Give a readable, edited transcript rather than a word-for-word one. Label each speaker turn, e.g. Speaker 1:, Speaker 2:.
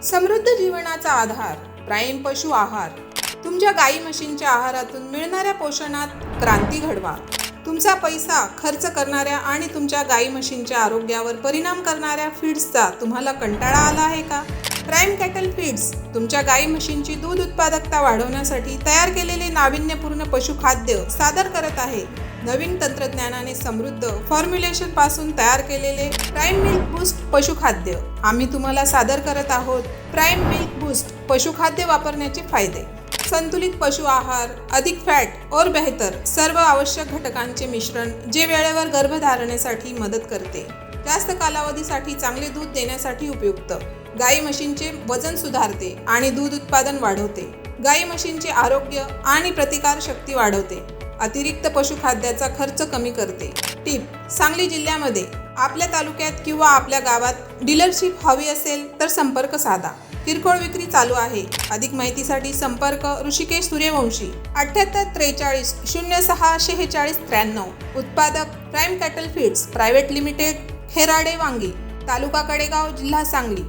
Speaker 1: समृद्ध जीवनाचा आधार प्राईम पशु आहार. तुमच्या गाई म्हशींच्या आहारातून मिळणाऱ्या पोषणात क्रांती घडवा. तुमचा पैसा खर्च करणाऱ्या आणि तुमच्या गाई म्हशींच्या आरोग्यावर परिणाम करणाऱ्या फीड्सचा तुम्हाला कंटाळा आला आहे का? प्राईम कॅटल फीड्स तुमच्या गाई म्हशींची दूध उत्पादकता वाढवण्यासाठी तयार केलेले नाविन्यपूर्ण पशुखाद्य सादर करत आहे. नवीन तंत्रज्ञानाने समृद्ध फॉर्म्युलेशन पासून तयार केलेले प्राईम मिल्क बूस्ट पशुखाद्य आम्ही तुम्हाला सादर करत आहोत. प्राईम मिल्क बूस्ट पशुखाद्य वापरण्याचे फायदे. संतुलित पशु आहार, अधिक फॅट और बेहतर, सर्व आवश्यक घटकांचे मिश्रण जे वेळेवर गर्भधारणेसाठी मदत करते. जास्त कालावधीसाठी चांगले दूध देण्यासाठी उपयुक्त. गाई म्हशींचे वजन सुधारते आणि दूध उत्पादन वाढवते. गाई म्हशींचे आरोग्य आणि प्रतिकार शक्ती वाढवते. अतिरिक्त पशुखाद्याचा खर्च कमी करते. टिप: सांगली जिल्ह्यामध्ये आपल्या तालुक्यात किंवा आपल्या गावात डीलरशिप हवी असेल तर संपर्क साधा. किरकोळ विक्री चालू आहे. अधिक माहितीसाठी संपर्क ऋषिकेश सूर्यवंशी 7843 06 46 93. उत्पादक prime cattle feeds private limited, Kherade Wangi, taluka Kadegaon, जिल्हा सांगली.